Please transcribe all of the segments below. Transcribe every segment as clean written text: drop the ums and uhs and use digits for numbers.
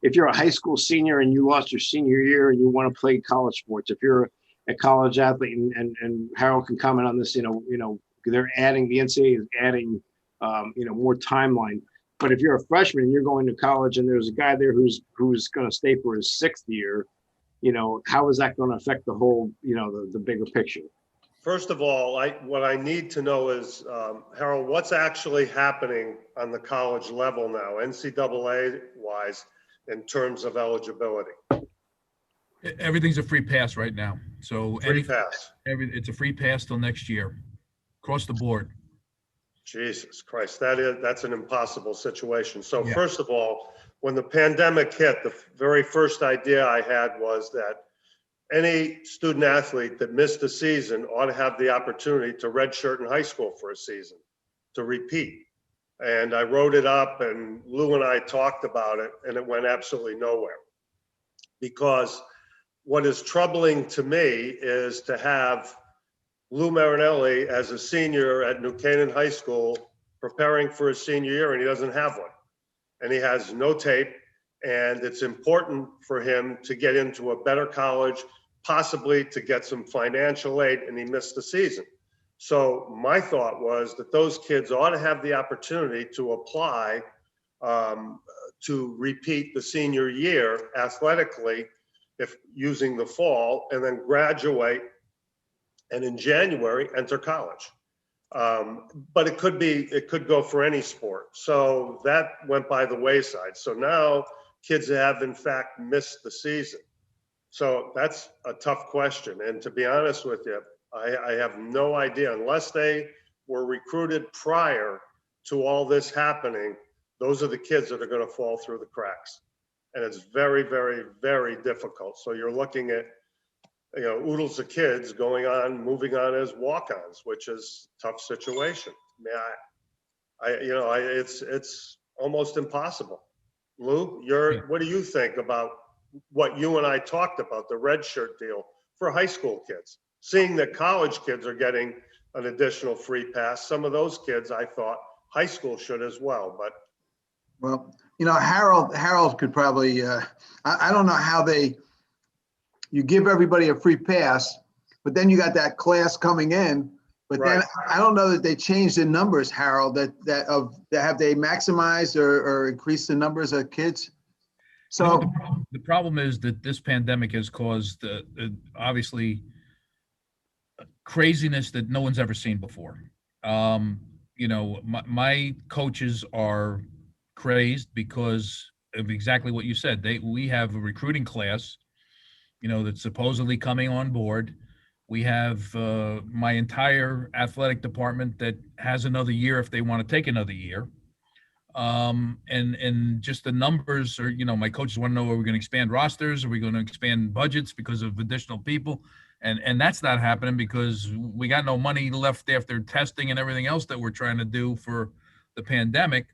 if you're a high school senior and you lost your senior year and you want to play college sports, if you're a college athlete, and Harold can comment on this, they're adding, the NCAA is adding, more timeline. But if you're a freshman and you're going to college and there's a guy there who's going to stay for his 6th year, how is that going to affect the whole, the bigger picture? First of all, what I need to know is, Harold, what's actually happening on the college level now, NCAA wise, in terms of eligibility? Everything's a free pass right now. So free pass. It's a free pass till next year, across the board. Jesus Christ, that's an impossible situation. So Yeah. First of all, when the pandemic hit, the very first idea I had was that any student athlete that missed a season ought to have the opportunity to redshirt in high school for a season, to repeat. And I wrote it up, and Lou and I talked about it, and it went absolutely nowhere. Because what is troubling to me is to have Lou Marinelli as a senior at New Canaan High School preparing for his senior year, and he doesn't have one. And he has no tape, and it's important for him to get into a better college, possibly to get some financial aid, and he missed the season. So my thought was that those kids ought to have the opportunity to apply to repeat the senior year athletically, if using the fall, and then graduate, and in January enter college. But it could go for any sport. So that went by the wayside. So now kids have in fact missed the season. So that's a tough question. And to be honest with you, I have no idea, unless they were recruited prior to all this happening. Those are the kids that are going to fall through the cracks. And it's very, very, very difficult. So you're looking at, oodles of kids moving on as walk-ons, which is a tough situation. It's almost impossible. Lou, what do you think about what you and I talked about, the red shirt deal for high school kids? Seeing that college kids are getting an additional free pass, some of those kids, I thought high school should as well, but. Well, Harold could probably, I don't know how you give everybody a free pass, but then you got that class coming in, but right. Then I don't know that they changed the numbers, Harold, have they maximized or increased the numbers of kids? So the problem is that this pandemic has caused obviously craziness that no one's ever seen before. My coaches are crazed because of exactly what you said. We have a recruiting class, that's supposedly coming on board. We have my entire athletic department that has another year if they want to take another year. And just the numbers are, my coaches want to know, are we going to expand rosters? Are we going to expand budgets because of additional people? And that's not happening because we got no money left after testing and everything else that we're trying to do for the pandemic.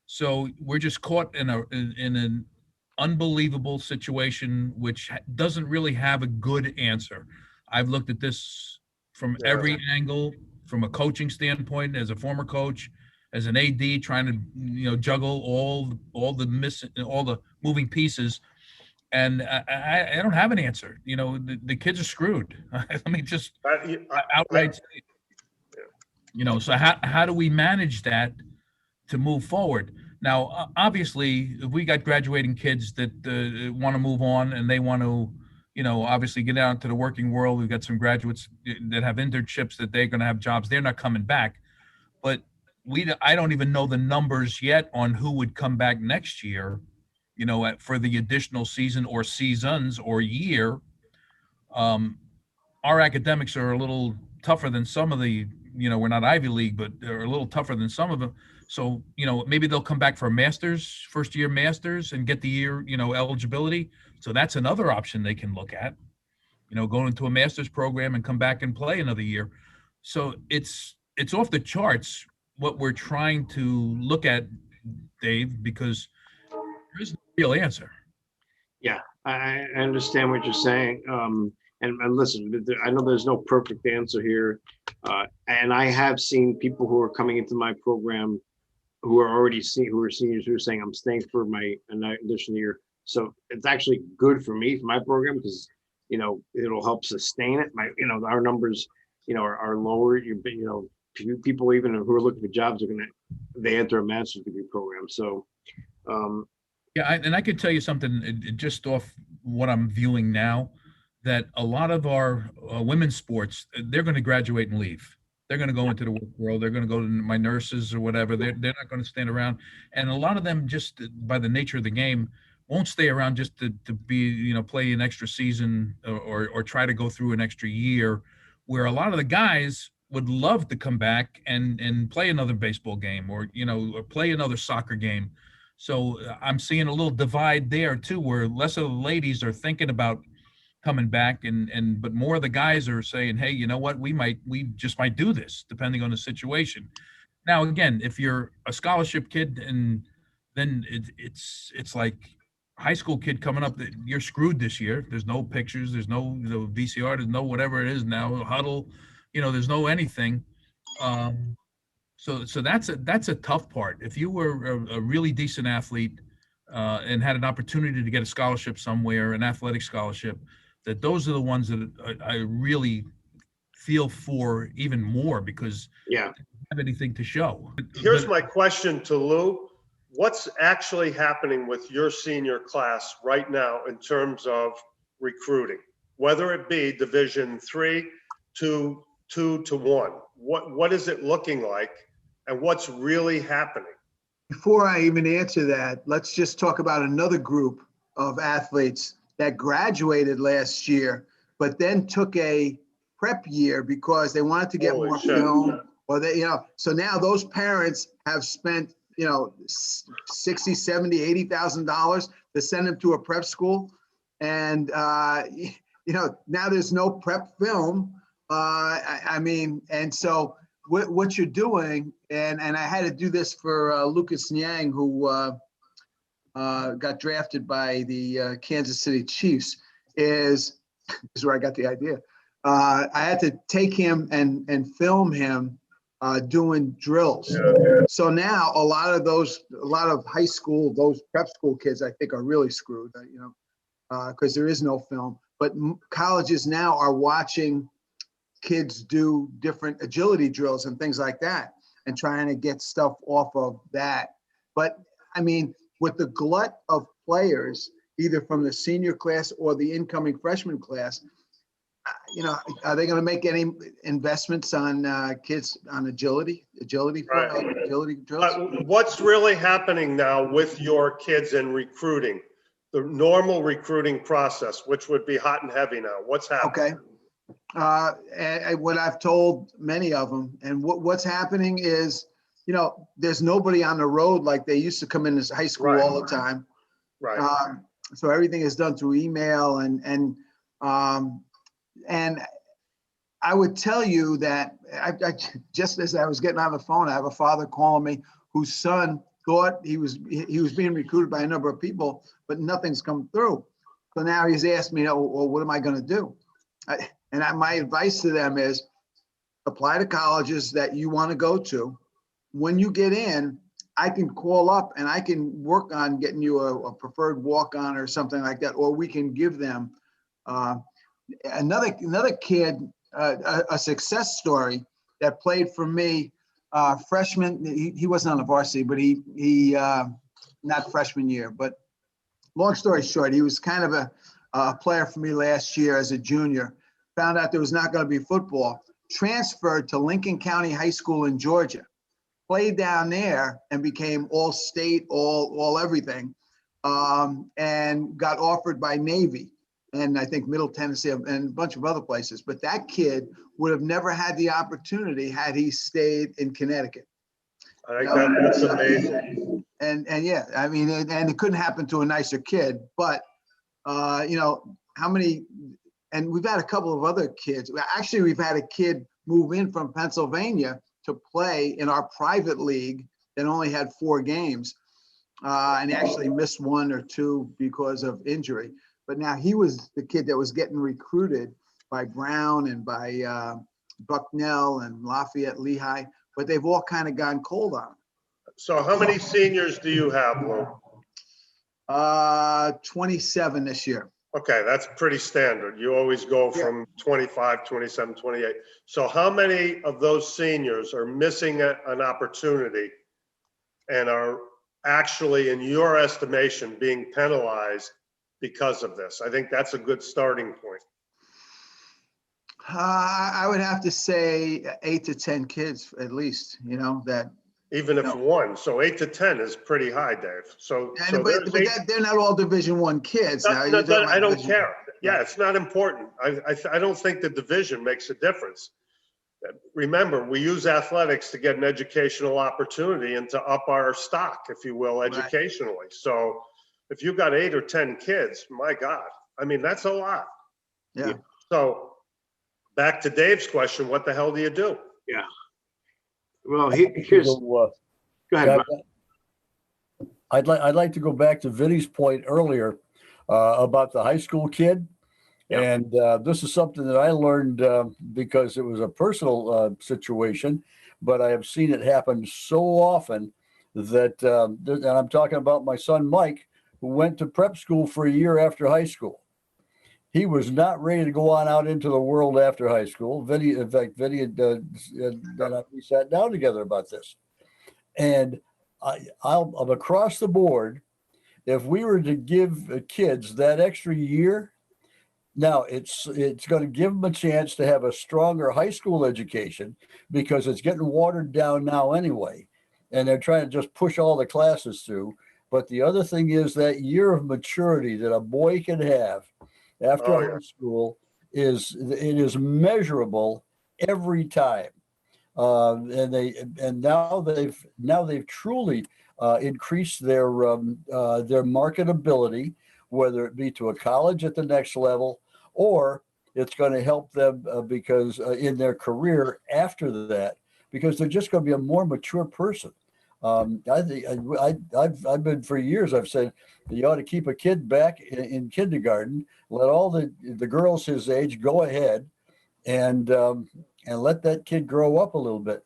So we're just caught in an unbelievable situation, which doesn't really have a good answer. I've looked at this from every angle, from a coaching standpoint, as a former coach, as an AD, trying to juggle all the moving pieces, and I don't have an answer. The kids are screwed. Let me just outright say it. So how do we manage that to move forward? Now, obviously, if we got graduating kids that want to move on and they want to, obviously get out into the working world, we've got some graduates that have internships that they're going to have jobs. They're not coming back. But I don't even know the numbers yet on who would come back next year, for the additional season or seasons or year. Our academics are a little tougher than some of the, we're not Ivy League, but they're a little tougher than some of them. So, maybe they'll come back for a master's, first year master's, and get the year, eligibility. So that's another option they can look at, going into a master's program and come back and play another year. So it's off the charts what we're trying to look at, Dave, because there is no real answer. Yeah, I understand what you're saying. And listen, I know there's no perfect answer here. And I have seen people who are coming into my program who are seniors who are saying, I'm staying for my additional year. So it's actually good for me, for my program, because, you know, it'll help sustain it. You know, our numbers, you know, are lower. You know, people even who are looking for jobs are they enter a master's degree program. So, Yeah, and I could tell you something just off what I'm viewing now, that a lot of our women's sports, they're going to graduate and leave. They're going to go into the work world. They're going to go to my nurses or whatever. They're not going to stand around. And a lot of them, just by the nature of the game, won't stay around just to be, you know, play an extra season or try to go through an extra year, where a lot of the guys would love to come back and play another baseball game, or, you know, or play another soccer game. So I'm seeing a little divide there too, where less of the ladies are thinking about coming back, but more of the guys are saying, hey, you know what, we just might do this depending on the situation. Now, again, if you're a scholarship kid, and then it's like high school kid coming up, that you're screwed this year. There's no pictures, there's no, you know, VCR, there's no whatever it is now, huddle, you know, there's no anything. So that's a tough part. If you were a really decent athlete and had an opportunity to get a scholarship somewhere, an athletic scholarship, that those are the ones that I really feel for even more, because yeah. they don't have anything to show. Here's my question to Lou. What's actually happening with your senior class right now in terms of recruiting, whether it be Division 3 to 2 to 1? What is it looking like, and what's really happening? Before I even answer that, let's just talk about another group of athletes that graduated last year, but then took a prep year because they wanted to get Holy more shit. film, or they, you know, so now those parents have spent, you know, 60, 70, $80,000 to send them to a prep school. And, you know, now there's no prep film. I mean, and so what you're doing, and I had to do this for Lucas Niang, who got drafted by the Kansas City Chiefs, is where I got the idea. I had to take him and film him doing drills. Yeah. So now a lot of high school, those prep school kids, I think, are really screwed, you know, because there is no film. But colleges now are watching kids do different agility drills and things like that, and trying to get stuff off of that. But I mean, with the glut of players, either from the senior class or the incoming freshman class, you know, are they going to make any investments on kids on agility Right. agility drills? What's really happening now with your kids in recruiting? The normal recruiting process, which would be hot and heavy now. What's happening? Okay. And what I've told many of them, and what's happening is, you know, there's nobody on the road like they used to come in as high school Right. all the time. Right. So everything is done through email, and I would tell you that I just as I was getting on the phone, I have a father calling me whose son thought he was being recruited by a number of people, but nothing's come through. So now he's asked me, oh, well, what am I going to do? My advice to them is apply to colleges that you want to go to. When you get in, I can call up and I can work on getting you a preferred walk-on or something like that, or we can give them another kid, a success story that played for me, freshman. He wasn't on the varsity, but he not freshman year. But long story short, he was kind of a player for me last year as a junior. Found out there was not going to be football. Transferred to Lincoln County High School in Georgia. Played down there and became all state, all everything, and got offered by Navy and I think Middle Tennessee and a bunch of other places. But that kid would have never had the opportunity had he stayed in Connecticut. I think that's amazing. And yeah, I mean, and it couldn't happen to a nicer kid. But you know, how many? And we've had a couple of other kids. Actually, we've had a kid move in from Pennsylvania to play in our private league that only had 4 games, and he actually missed 1 or 2 because of injury. But now he was the kid that was getting recruited by Brown and by Bucknell and Lafayette Lehigh, but they've all kind of gone cold on him. So how many seniors do you have, Lou? 27 this year. Okay, that's pretty standard. You always go from 25, 27, 28. So how many of those seniors are missing an opportunity and are actually, in your estimation, being penalized because of this? I think that's a good starting point. I would have to say 8 to 10 kids at least, you know, that. Even if No. one, so 8 to 10 is pretty high, Dave. So But they're not all Division I kids now. You're talking I about don't Division- care. Yeah, it's not important. I don't think the division makes a difference. Remember, we use athletics to get an educational opportunity and to up our stock, if you will, educationally. So if you've got 8 or 10 kids, my God, I mean, that's a lot. Yeah. So back to Dave's question, what the hell do you do? Yeah. Well, here's, go ahead. Bob. I'd like to go back to Vinny's point earlier about the high school kid. Yep. And this is something that I learned because it was a personal situation, but I have seen it happen so often that, and I'm talking about my son, Mike, who went to prep school for a year after high school. He was not ready to go on out into the world after high school. Vinny, in fact, Vinny we sat down together about this. And I'm across the board. If we were to give kids that extra year, now it's going to give them a chance to have a stronger high school education because it's getting watered down now anyway. And they're trying to just push all the classes through. But the other thing is that year of maturity that a boy can have after high school is measurable every time. And now they've truly increased their marketability, whether it be to a college at the next level, or it's going to help them because in their career after that, because they're just going to be a more mature person. I think I've been for years. I've said you ought to keep a kid back in kindergarten, let all the girls his age go ahead, and let that kid grow up a little bit.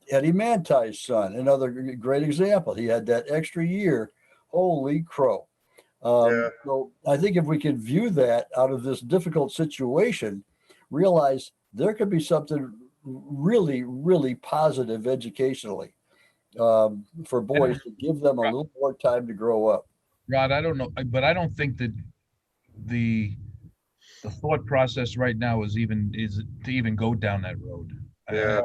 Eddie Mantai's son, another great example. He had that extra year. Holy crow. So I think if we could view that out of this difficult situation, realize there could be something really, really positive educationally for boys to give them a little more time to grow up. Rod, I don't know, but I don't think that the thought process right now is to even go down that road. Yeah.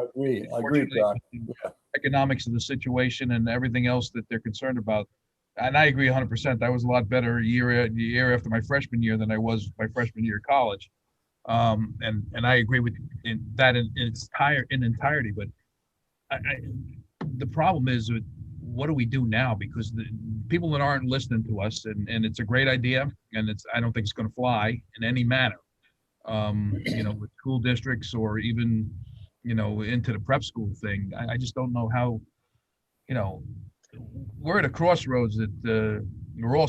I agree, Doc. Yeah. Economics of the situation and everything else that they're concerned about. And I agree 100%. I was a lot better the year after my freshman year than I was my freshman year of college. And I agree with that in its entirety. But the problem is, what do we do now? Because the people that aren't listening to us, and it's a great idea, and I don't think it's going to fly in any manner. With school districts or even, into the prep school thing. I just don't know how, we're at a crossroads that we're all,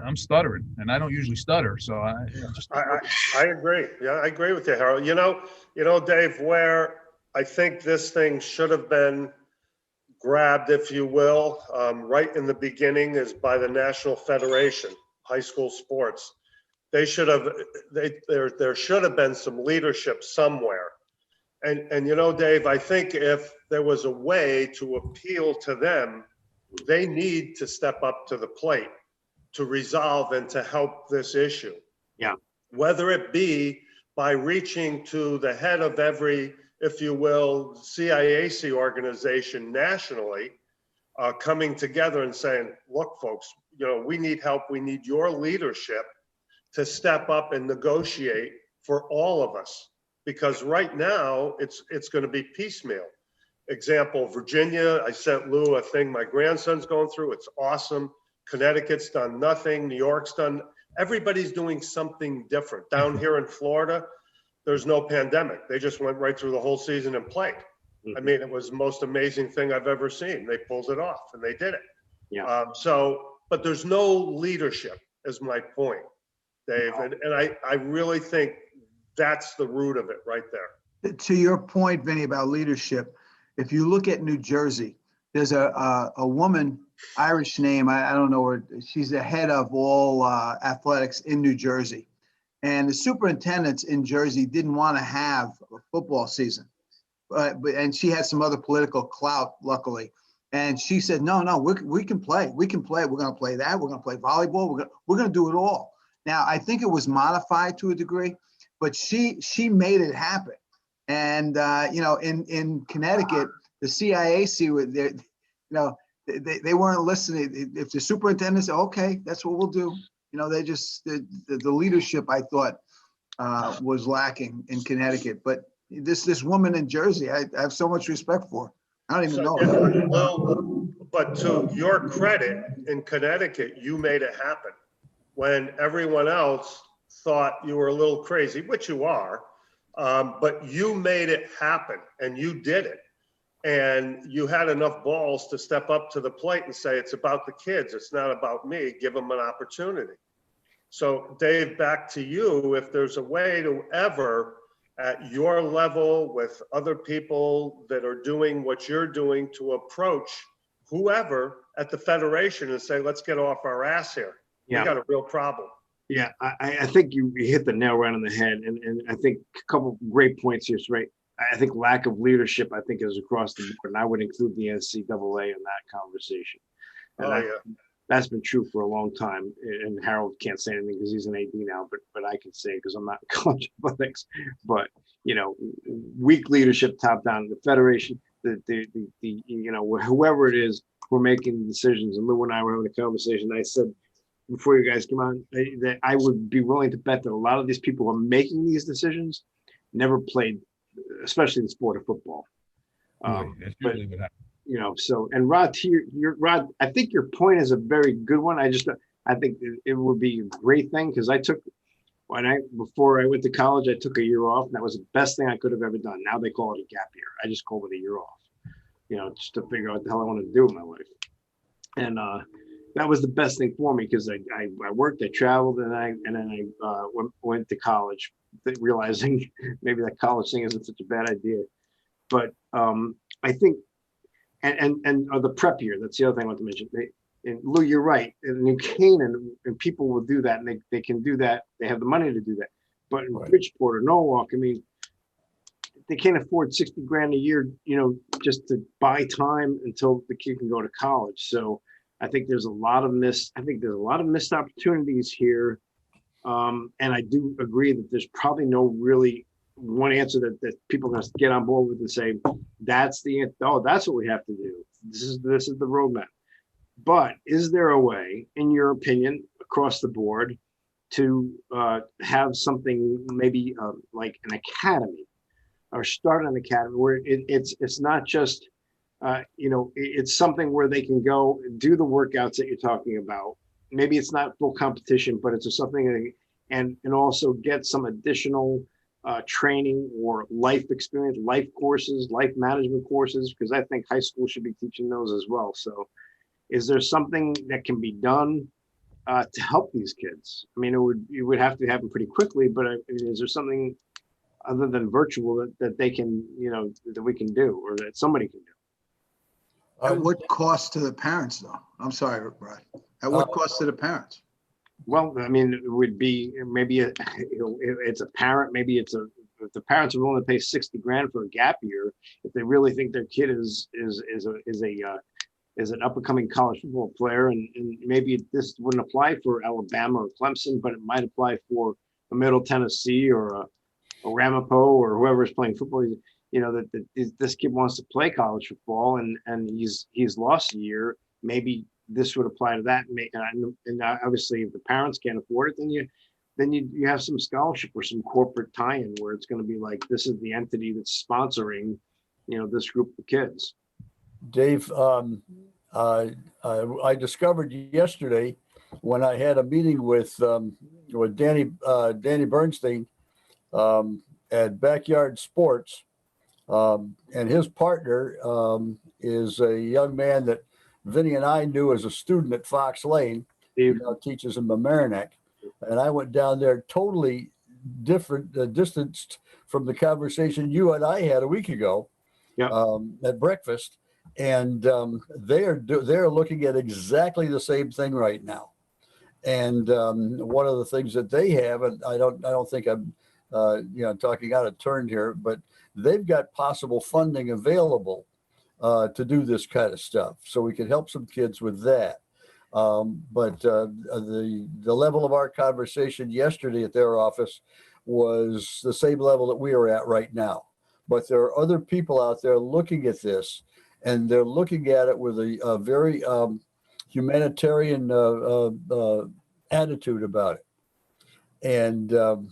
I'm stuttering, and I don't usually stutter. So I agree. Yeah, I agree with you, Harold. You know, Dave, where I think this thing should have been grabbed, if you will, right in the beginning is by the National Federation, high school sports. They should have, there should have been some leadership somewhere. And Dave, I think if there was a way to appeal to them, they need to step up to the plate to resolve and to help this issue. Yeah. Whether it be by reaching to the head of every, if you will, CIAC organization nationally, coming together and saying, look, folks, we need help. We need your leadership to step up and negotiate for all of us. Because right now it's going to be piecemeal. Example, Virginia, I sent Lou a thing my grandson's going through. It's awesome. Connecticut's done nothing. New York's done, everybody's doing something different. Down here in Florida, there's no pandemic. They just went right through the whole season and played. I mean, it was the most amazing thing I've ever seen. They pulled it off and they did it. Yeah. But there's no leadership is my point, Dave. And I really think that's the root of it right there. To your point, Vinny, about leadership, if you look at New Jersey, there's a woman Irish name. I don't know where. She's the head of all athletics in New Jersey. And the superintendents in Jersey didn't want to have a football season. And she had some other political clout, luckily. And she said, no, we can play. We can play. We're going to play that. We're going to play volleyball. We're going to do it all. Now, I think it was modified to a degree, but she made it happen. And, in Connecticut, the CIAC, they weren't listening. If the superintendent said, okay, that's what we'll do. They just, the leadership, I thought, was lacking in Connecticut. But this woman in Jersey, I have so much respect for. I don't even know her. Well, but to your credit, in Connecticut, you made it happen when everyone else thought you were a little crazy, which you are, but you made it happen and you did it. And you had enough balls to step up to the plate and say, it's about the kids. It's not about me. Give them an opportunity. So Dave, back to you. If there's a way to ever, at your level with other people that are doing what you're doing, to approach whoever at the federation and say, let's get off our ass here. Yeah. We got a real problem. Yeah, I think you hit the nail right on the head. And I think a couple great points here, right? I think lack of leadership, I think, is across the board. And I would include the NCAA in that conversation. And that's been true for a long time. And Harold can't say anything because he's an AD now, but I can say because I'm not in college athletics. But, weak leadership top down, the federation, whoever it is, we're making decisions. And Lou and I were having a conversation. I said, before you guys come on, that I would be willing to bet that a lot of these people who are making these decisions never played, especially the sport of football. That's usually what happens. So, and Rod, Rod, I think your point is a very good one. I think it would be a great thing because before I went to college, I took a year off, and that was the best thing I could have ever done. Now they call it a gap year. I just call it a year off, just to figure out what the hell I want to do with my life. And that was the best thing for me because I worked, I traveled, and then I went to college, realizing maybe that college thing isn't such a bad idea. But I think, and the prep year, that's the other thing I want to mention. And Lou, you're right. In New Canaan, and people will do that, and they can do that. They have the money to do that. But in Bridgeport or Norwalk, they can't afford $60,000 a year, just to buy time until the kid can go to college. So I think there's a lot of missed opportunities here. And I do agree that there's probably no really one answer that people are going to get on board with and say, that's what we have to do. This is the roadmap. But is there a way, in your opinion, across the board to have something maybe like an academy or start an academy where it's not just, it's something where they can go do the workouts that you're talking about. Maybe it's not full competition, but it's something, and also get some additional training or life experience, life courses, life management courses, because I think high school should be teaching those as well. So is there something that can be done to help these kids? It would have to happen pretty quickly, but is there something other than virtual that they can, that we can do or that somebody can do? At what cost to the parents, though? I'm sorry, Brad. At what cost to the parents? Well, it would be maybe it's a parent. Maybe if the parents are willing to pay $60,000 for a gap year, if they really think their kid is an up and coming college football player, and maybe this wouldn't apply for Alabama or Clemson, but it might apply for a Middle Tennessee or a Ramapo or whoever is playing football. That this kid wants to play college football and he's lost a year. Maybe this would apply to that. And obviously, if the parents can't afford it, then you have some scholarship or some corporate tie-in where it's going to be like, this is the entity that's sponsoring, this group of kids. Dave, I discovered yesterday when I had a meeting with Danny Bernstein at Backyard Sports, and his partner is a young man that Vinny and I knew as a student at Fox Lane. He now teaches in Mamaroneck. And I went down there totally different, distanced from the conversation you and I had a week ago at breakfast. And they're looking at exactly the same thing right now. And one of the things that they have, and I don't think I'm talking out of turn here, but they've got possible funding available to do this kind of stuff, so we can help some kids with that. But the level of our conversation yesterday at their office was the same level that we are at right now. But there are other people out there looking at this, and they're looking at it with a very humanitarian attitude about it. And I'm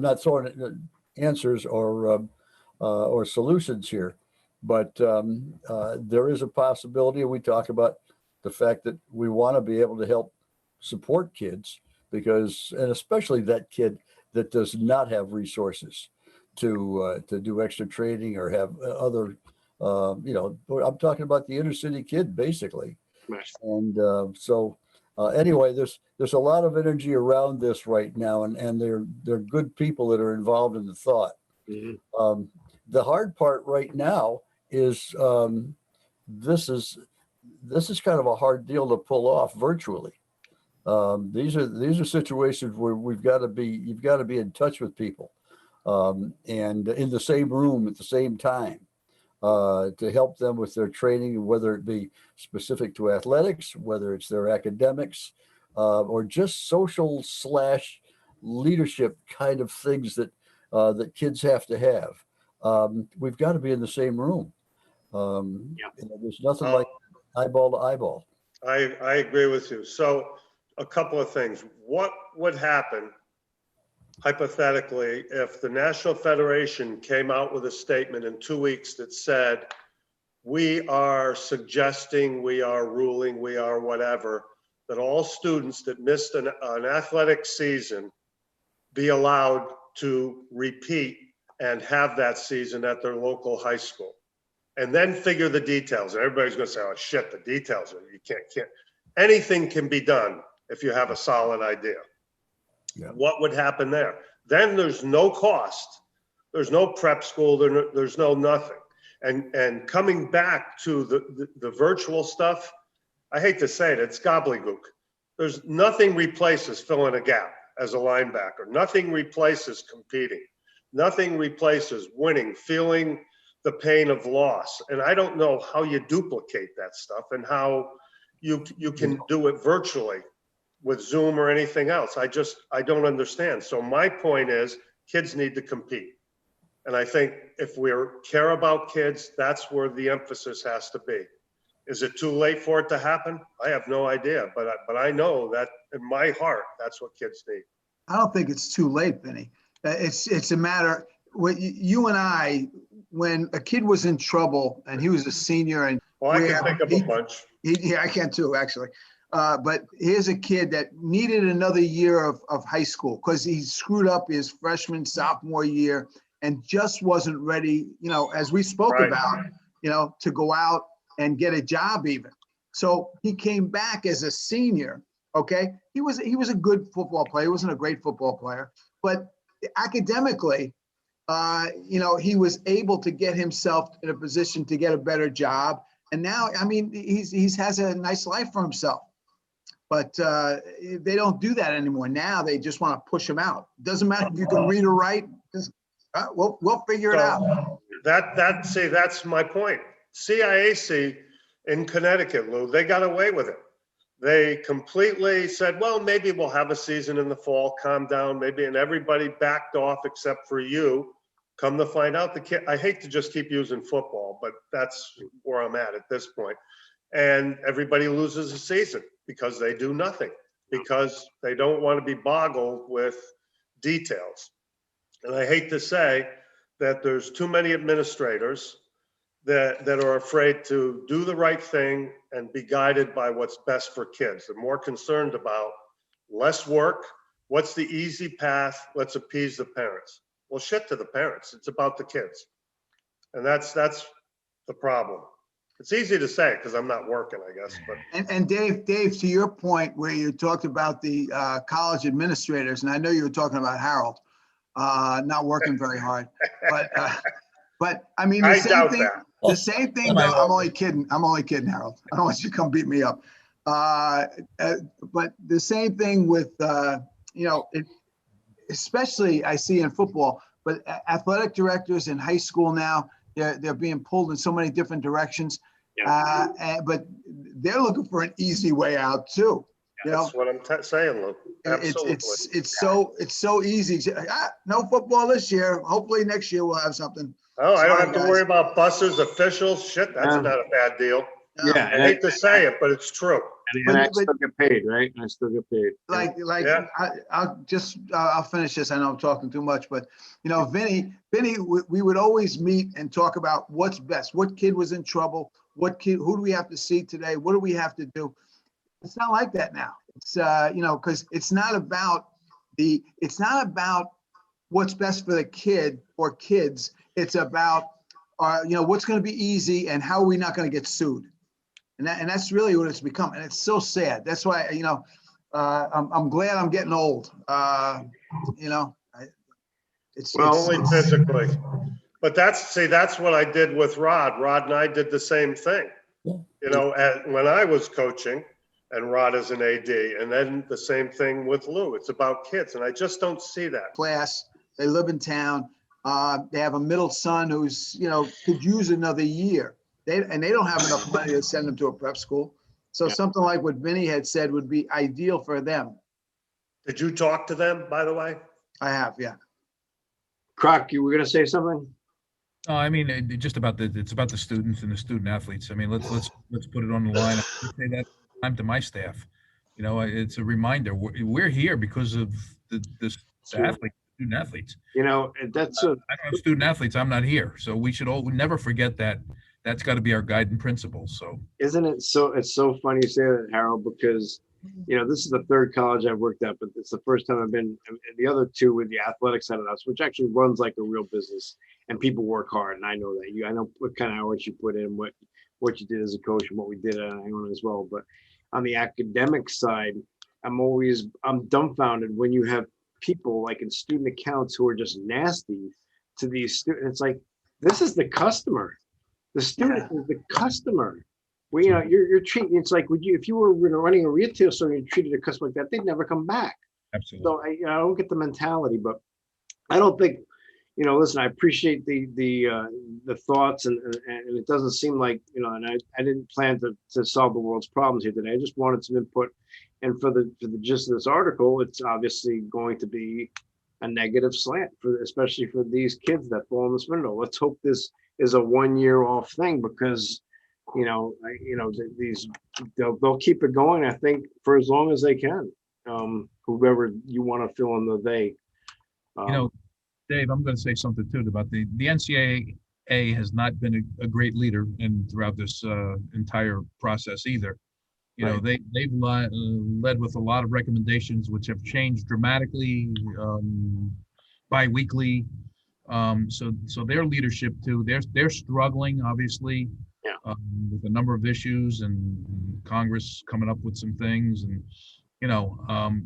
not throwing answers or solutions here, but there is a possibility. And we talk about the fact that we want to be able to help support kids, because, and especially that kid that does not have resources to do extra training or have other, I'm talking about the inner city kid basically. Right. And anyway, there's a lot of energy around this right now, and they're good people that are involved in the thought. Mm-hmm. The hard part right now is this is kind of a hard deal to pull off virtually. These are situations where you've got to be in touch with people and in the same room at the same time to help them with their training, whether it be specific to athletics, whether it's their academics, or just social / leadership kind of things that kids have to have. We've got to be in the same room. There's nothing like eyeball to eyeball. I agree with you. So a couple of things. What would happen hypothetically if the National Federation came out with a statement in 2 weeks that said, we are suggesting, we are ruling, we are whatever, that all students that missed an athletic season be allowed to repeat and have that season at their local high school, and then figure the details. And everybody's going to say, oh shit, the details are, you can't. Anything can be done if you have a solid idea. Yeah. What would happen there? Then there's no cost. There's no prep school. There's no nothing. And coming back to the virtual stuff, I hate to say it, it's gobbledygook. There's nothing replaces filling a gap as a linebacker. Nothing replaces competing. Nothing replaces winning, feeling the pain of loss. And I don't know how you duplicate that stuff and how you can do it virtually with Zoom or anything else. I don't understand. So my point is, kids need to compete. And I think if we care about kids, that's where the emphasis has to be. Is it too late for it to happen? I have no idea, but I know that in my heart, that's what kids need. I don't think it's too late, Vinny. It's a matter, you and I, when a kid was in trouble and he was a senior and I can think of a bunch. Yeah, I can too, actually. But here's a kid that needed another year of high school because he screwed up his freshman, sophomore year and just wasn't ready, as we spoke about, to go out and get a job even. So he came back as a senior, okay? He was a good football player. He wasn't a great football player, but academically, he was able to get himself in a position to get a better job. And now, he's has a nice life for himself. But they don't do that anymore. Now they just want to push him out. Doesn't matter if you can read or write. We'll figure it out. That's my point. CIAC in Connecticut, Lou, they got away with it. They completely said, well, maybe we'll have a season in the fall, calm down, maybe, and everybody backed off except for you. Come to find out, the kid, I hate to just keep using football, but that's where I'm at this point. And everybody loses a season because they do nothing, because they don't want to be boggled with details. And I hate to say that there's too many administrators that are afraid to do the right thing and be guided by what's best for kids. They're more concerned about less work. What's the easy path? Let's appease the parents. Well, shit to the parents. It's about the kids. And that's the problem. It's easy to say because I'm not working, I guess. But and Dave, to your point where you talked about the college administrators, and I know you were talking about Harold, not working very hard, but I mean, the same thing. The same thing, though, I'm only kidding. I'm only kidding, Harold. I don't want you to come beat me up. But the same thing with, especially I see in football, but athletic directors in high school now, they're being pulled in so many different directions. But they're looking for an easy way out too. That's what I'm saying, Lou. Absolutely. It's so easy. No football this year. Hopefully next year we'll have something. Oh, I don't Sorry, have to guys. worry about buses, officials. Shit, that's not a bad deal. Yeah, I hate to say it, but it's true. and I still get paid, right? And I still get paid. Yeah. I'll finish this. I know I'm talking too much, but Vinny, we would always meet and talk about what's best. What kid was in trouble? What kid? Who do we have to see today? What do we have to do? It's not like that now. It's because it's not about what's best for the kid or kids. It's about what's going to be easy and how are we not going to get sued. And that's really what it's become. And it's so sad. That's why, I'm glad I'm getting old. It's only physically. But that's what I did with Rod. Rod and I did the same thing. When I was coaching and Rod is an AD, and then the same thing with Lou. It's about kids. And I just don't see that. Class, they live in town. They have a middle son who's, could use another year. They don't have enough money to send them to a prep school. So something like what Vinny had said would be ideal for them. Did you talk to them, by the way? I have, yeah. Croc, you were going to say something? No, I mean, it's about the students and the student athletes. I mean, let's put it on the line. I say that time to my staff. It's a reminder. We're here because of the athletes. Student athletes. That's I don't have student athletes. I'm not here. So we should never forget that. That's got to be our guiding principle. So isn't it so? It's so funny you say that, Harold, because this is the third college I've worked at, but it's the first time I've been. And the other two with the athletic side of us, which actually runs like a real business, and people work hard, and I know that. I know what kind of hours you put in, what you did as a coach, and what we did at Iona as well. But on the academic side, I'm dumbfounded when you have people like in student accounts who are just nasty to these students. It's like, this is the customer. The student is the customer. You're treating, it's like, if you were running a retail store and you treated a customer like that, they'd never come back. absolutely. So I don't get the mentality, but I don't think, listen, I appreciate the thoughts and it doesn't seem like, and I didn't plan to solve the world's problems here today. I just wanted some input. And for the gist of this article, it's obviously going to be a negative slant especially for these kids that fall in this window. Let's hope this is a 1 year off thing because, they'll keep it going, I think, for as long as they can. Whoever you want to fill in the they. Dave, I'm going to say something too about the NCAA has not been a great leader throughout this entire process either. They've led with a lot of recommendations which have changed dramatically, bi-weekly. So their leadership too, they're struggling obviously with a number of issues and Congress coming up with some things and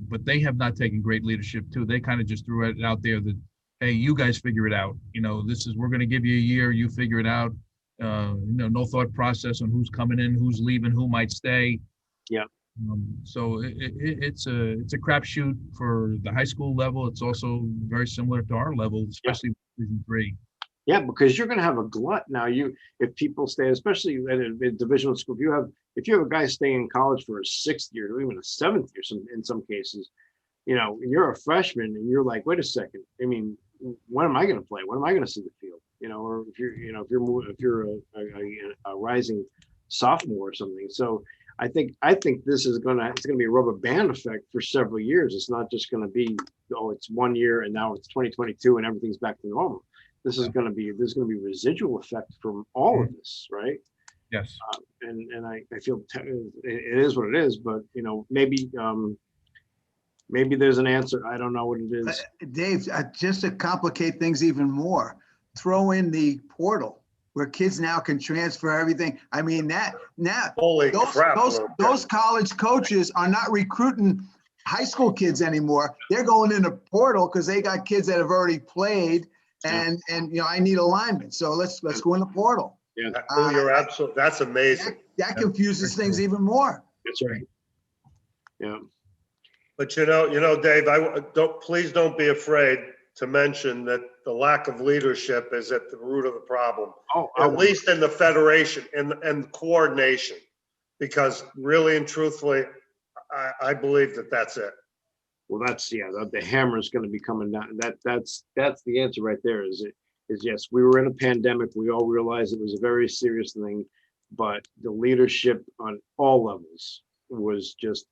but they have not taken great leadership too. They kind of just threw it out there that, hey, you guys figure it out. We're going to give you a year, you figure it out. No thought process on who's coming in, who's leaving, who might stay. Yeah. So it's a crapshoot for the high school level. It's also very similar to our level, especially Division III. Yeah, because you're going to have a glut now. If people stay, especially at a divisional school, if you have a guy staying in college for a 6th year or even a 7th year, in some cases, and you're a freshman and you're like, wait a second. I mean, when am I going to play? When am I going to see the field? Or if you're a rising sophomore or something. So I think this is it's going to be a rubber band effect for several years. It's not just going to be, it's 1 year and now it's 2022 and everything's back to normal. There's going to be residual effect from all of this, right? Yes. And I feel it is what it is, but maybe there's an answer. I don't know what it is. Dave, just to complicate things even more, throw in the portal where kids now can transfer everything. I mean, those college coaches are not recruiting high school kids anymore. They're going in the portal because they got kids that have already played and I need alignment. So let's go in the portal. Oh, you're absolutely, that's amazing. That confuses things even more. That's right. Yeah. But Dave, please don't be afraid to mention that the lack of leadership is at the root of the problem, Oh, at least in the federation and coordination, because really and truthfully, I believe that that's it. well, the hammer is going to be coming down. That's the answer right there. Is yes, we were in a pandemic. We all realized it was a very serious thing, but the leadership on all levels was just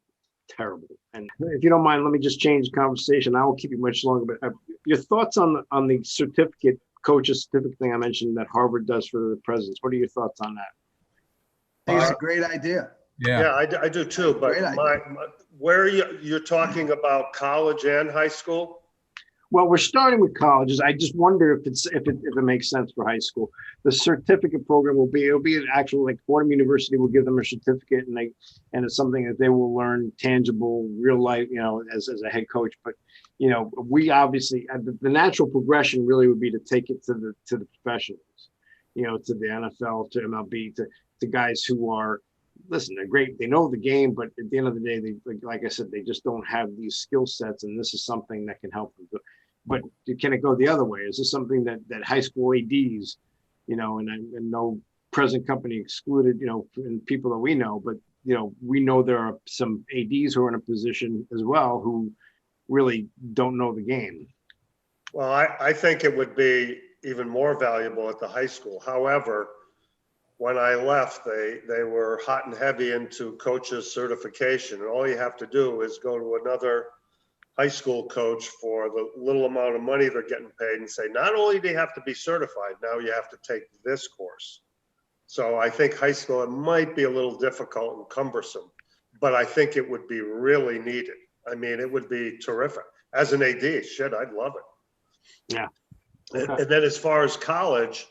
terrible. And if you don't mind, let me just change the conversation. I won't keep you much longer, but your thoughts on the certificate, coach's certificate thing I mentioned that Harvard does for the presidents. What are your thoughts on that? I think it's a great idea. Yeah, I do too. But where you're talking about college and high school? Well, we're starting with colleges. I just wonder if it makes sense for high school. The certificate program it'll be an actual, like, Fordham University will give them a certificate, and it's something that they will learn tangible, real life, as a head coach. But we obviously, the natural progression really would be to take it to the professionals, to the NFL, to MLB, to guys who are, listen, they're great. They know the game, but at the end of the day, like I said, they just don't have these skill sets, and this is something that can help them. But can it go the other way? Is this something that high school ADs, and no present company excluded, and people that we know, but we know there are some ADs who are in a position as well who really don't know the game. Well, I think it would be even more valuable at the high school. However, when I left, they were hot and heavy into coaches certification, and all you have to do is go to another high school coach for the little amount of money they're getting paid and say, not only do you have to be certified, now you have to take this course. So I think high school, it might be a little difficult and cumbersome, but I think it would be really needed. I mean, it would be terrific. As an AD, I'd love it. Yeah. Okay. And then as far as college,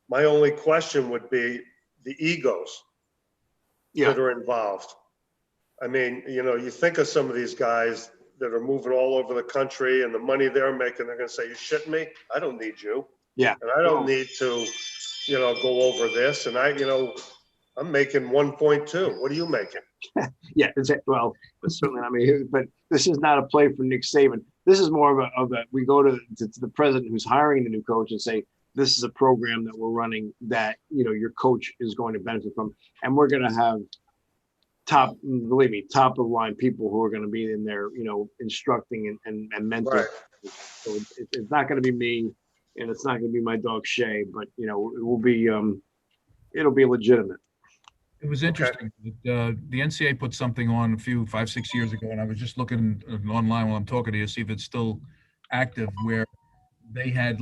my only question would be the egos that are involved. I mean, you think of some of these guys that are moving all over the country and the money they're making, they're going to say, you shitting me? I don't need you. Yeah. And I don't need to, go over this. And I'm making 1.2. What are you making? Yeah. Well, certainly, but this is not a play for Nick Saban. This is more of a we go to the president who's hiring the new coach and say, this is a program that we're running that, your coach is going to benefit from. And we're going to have top of the line people who are going to be in there, instructing and mentoring. Right. So it's not going to be me, and it's not going to be my dog Shay, but it will be it'll be legitimate. It was interesting. Okay. The NCAA put something on 5-6 years ago, and I was just looking online while I'm talking to you to see if it's still active, where they had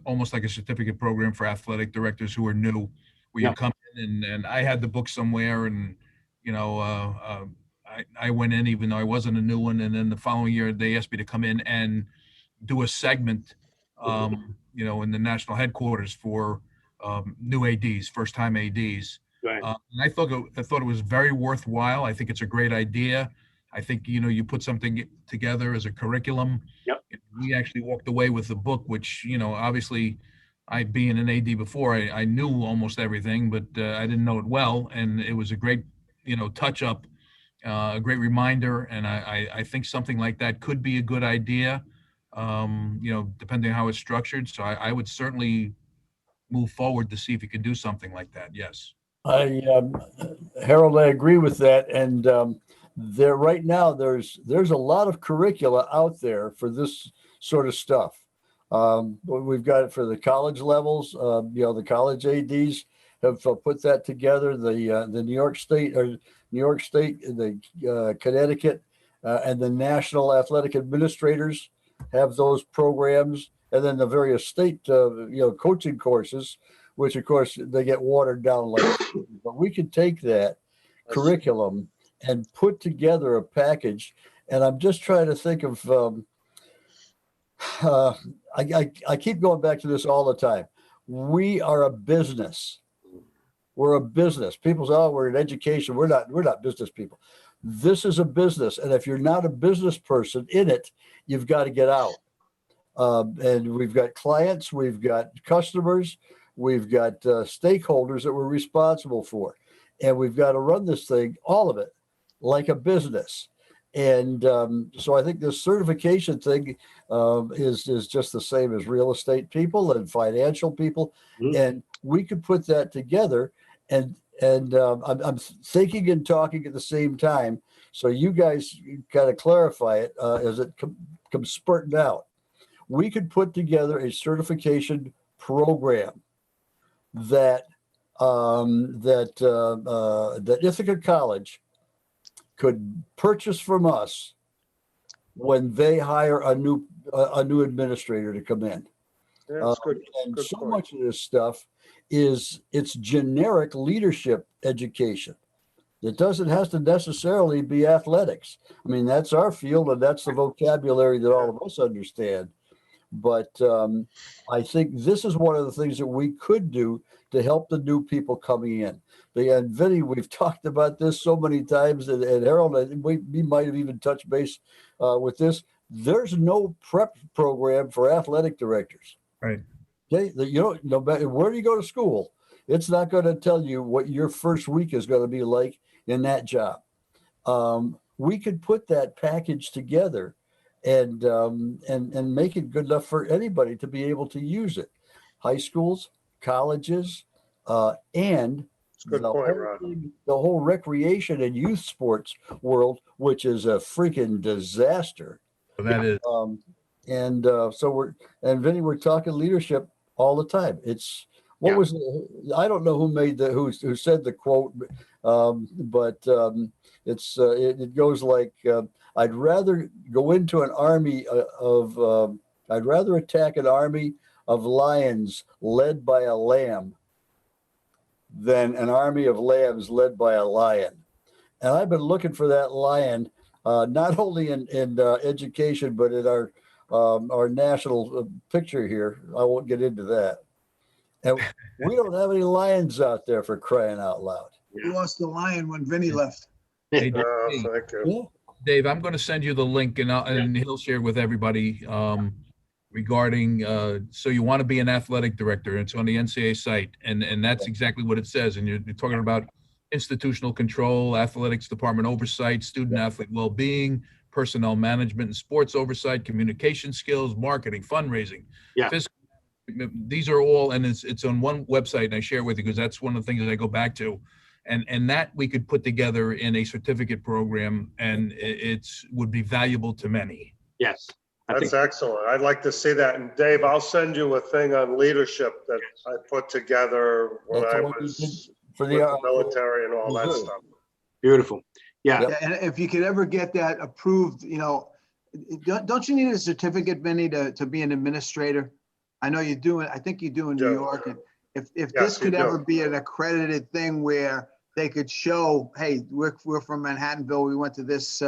almost like a certificate program for athletic directors who are new, where you come in and I had the book somewhere, and I went in even though I wasn't a new one, and then the following year they asked me to come in and do a segment, in the national headquarters for new ADs, first-time ADs. Right. And I thought it was very worthwhile. I think it's a great idea. I think you put something together as a curriculum. Yep. We actually walked away with the book, which obviously, I being an AD before, I knew almost everything, but I didn't know it well, and it was a great touch up, a great reminder, and I think something like that could be a good idea, depending on how it's structured. So I would certainly move forward to see if you could do something like that. Yes. Harold, I agree with that. And there right now, there's a lot of curricula out there for this sort of stuff. We've got it for the college levels. The college ADs have put that together. The New York State, the Connecticut, and the National Athletic Administrators have those programs, and then the various state coaching courses, which of course they get watered down but we could take that curriculum and put together a package. And I'm just trying to think of I keep going back to this all the time. We are a business. We're a business. People say, "Oh, we're in education." We're not business people. This is a business, and if you're not a business person in it, you've got to get out. And we've got clients, we've got customers, we've got stakeholders that we're responsible for, and we've got to run this thing, all of it, like a business. And so I think this certification thing is just the same as real estate people and financial people, and we could put that together. And I'm thinking and talking at the same time. So you guys kind of clarify it as it comes spurting out. We could put together a certification program that that Ithaca College could purchase from us when they hire a new administrator to come in. Yeah, that's good. And Good so point. much of this stuff it's generic leadership education. It doesn't have to necessarily be athletics. I mean, that's our field and that's the vocabulary that all of us understand. But I think this is one of the things that we could do to help the new people coming in. And Vinny, we've talked about this so many times, and Harold, we might have even touched base with this. There's no prep program for athletic directors. Right. Okay, no matter where you go to school, it's not going to tell you what your first week is going to be like in that job. We could put that package together and make it good enough for anybody to be able to use it. High schools, colleges, and It's a good point, Rod. the whole recreation and youth sports world, which is a freaking disaster. So that is. So Vinny, we're talking leadership all the time. It's I don't know who said the quote, but it goes like, I'd rather go into an army I'd rather attack an army of lions led by a lamb than an army of lambs led by a lion. And I've been looking for that lion, not only in education, but in our national picture here. I won't get into that. And we don't have any lions out there, for crying out loud. We lost the lion when Vinny left. Hey, Thank you. Yeah. Dave, I'm going to send you the link and he'll share with everybody regarding, so you want to be an athletic director. It's on the NCAA site. And that's exactly what it says. And you're talking about institutional control, athletics department oversight, student athlete well-being, personnel management and sports oversight, communication skills, marketing, fundraising, fiscal. These are all, and it's on one website, and I share with you because that's one of the things that I go back to. And that we could put together in a certificate program, and it would be valuable to many. Yes. That's excellent. I'd like to see that. And Dave, I'll send you a thing on leadership that I put together when I was for with the military and all that stuff. Beautiful. Yeah. And if you could ever get that approved, don't you need a certificate, Vinny, to be an administrator? I know you do. I think you do in New York. And if this could ever be an accredited thing where they could show, hey, we're from Manhattanville, we went to this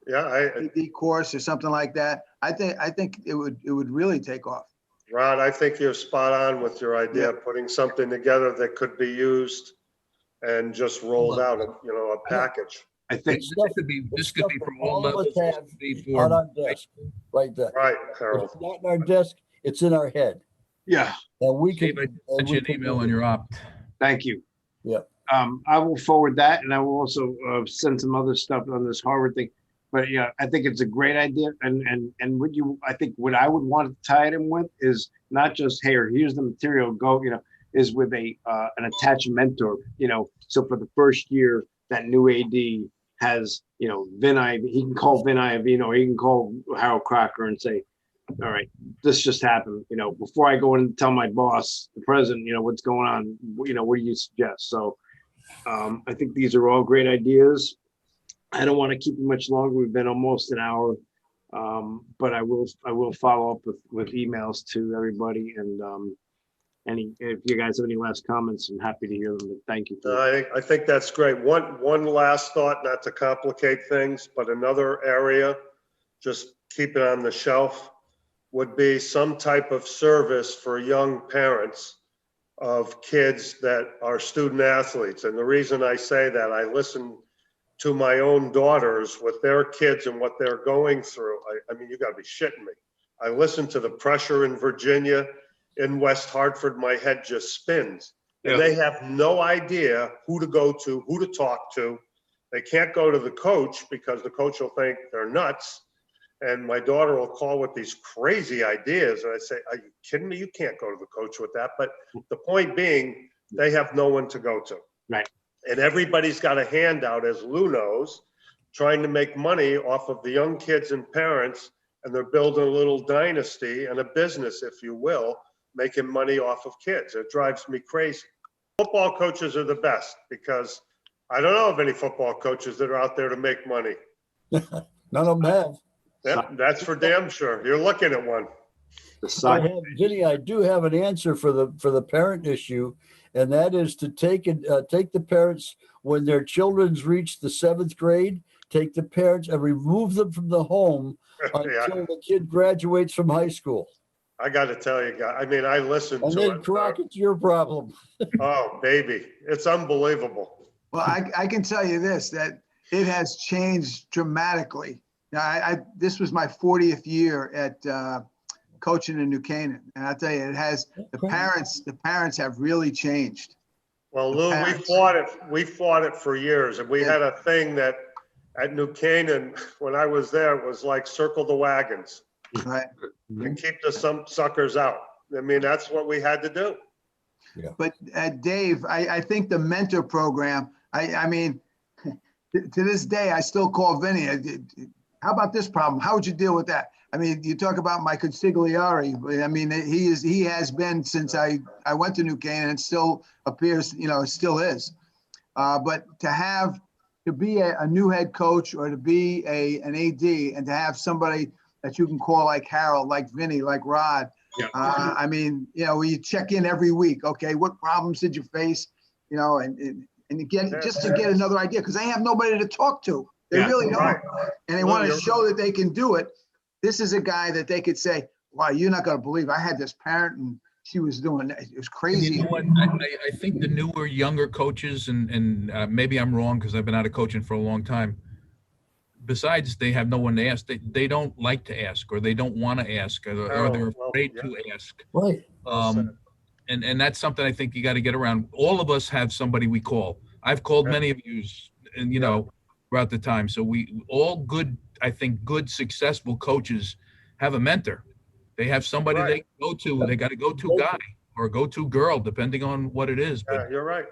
PD course or something like that. I think it would really take off. Rod, I think you're spot on with your idea of putting something together that could be used and just rolled out, a package. I think this could be for all levels. On our desk, right there. Right, Harold. It's not in our desk, it's in our head. Yeah. And we can send you an email on your opt. Thank you. Yeah. I will forward that, and I will also send some other stuff on this Harvard thing. But yeah, I think it's a great idea. And what I would want to tie it in with is not just, hey, or here's the material, go, is with an attached mentor, so for the first year, that new AD has, Vin, he can call Vin Iovino, he can call Harold Crocker and say, all right, this just happened, before I go in and tell my boss, the president, what's going on, what do you suggest? So I think these are all great ideas. I don't want to keep you much longer. We've been almost an hour, but I will follow up with emails to everybody. And if you guys have any last comments, I'm happy to hear them. But thank you. I think that's great. One last thought, not to complicate things, but another area, just keep it on the shelf, would be some type of service for young parents of kids that are student athletes. And the reason I say that, I listen to my own daughters with their kids and what they're going through. I mean, you got to be shitting me. I listen to the pressure in Virginia in West Hartford, my head just spins. And Yeah. they have no idea who to go to, who to talk to. They can't go to the coach because the coach will think they're nuts. And my daughter will call with these crazy ideas. And I say, are you kidding me? You can't go to the coach with that. But the point being, they have no one to go to. Right. And everybody's got a handout, as Lou knows, trying to make money off of the young kids and parents. And they're building a little dynasty and a business, if you will, making money off of kids. It drives me crazy. Football coaches are the best because I don't know of any football coaches that are out there to make money. None of them have. Yep, that's for damn sure. You're looking at one. The side. Vinny, I do have an answer for the parent issue, and that is to take the parents when their children's reach the 7th grade, take the parents and remove them from the home until Yeah. the kid graduates from high school. I got to tell you, guys. I mean, I listened And to then, it. Croc, it's your problem. Oh, baby, it's unbelievable. Well, I can tell you this, that it has changed dramatically. Now, this was my 40th year at coaching in New Canaan, and I'll tell you, it has, the parents have really changed. Well, Lou, we parents. fought it for years, and we had a thing that at New Canaan, when I was there, it was like circle the wagons Right. and keep the suckers out. I mean, that's what we had to do. But Dave, I think the mentor program, I mean, to this day, I still call Vinny. How about this problem? How would you deal with that? I mean, you talk about my consigliere. I mean, he has been since I went to New Canaan and still appears, still is. But to be a new head coach or to be an AD and to have somebody that you can call like Harold, like Vinny, like Rod. Yeah. I mean, we check in every week. Okay, what problems did you face? And again, just to get another idea, because they have nobody to talk to. They Yeah, really don't. right. And they Well, want to you're- show that they can do it. This is a guy that they could say, wow, you're not going to believe I had this parent and she was doing, it was And crazy. you know what? I think the newer, younger coaches, and maybe I'm wrong because I've been out of coaching for a long time. Besides, they have no one to ask. They don't like to ask, or they don't want to ask, or they're well, afraid yeah. to ask. Right. And that's something I think you got to get around. All of us have somebody we call. I've called Yeah. many of you, and throughout the time. So we all good, I think, good, successful coaches have a mentor. They have somebody Right. they go to. They got a go-to guy or a go-to girl, depending on what it is. But Yeah, you're right.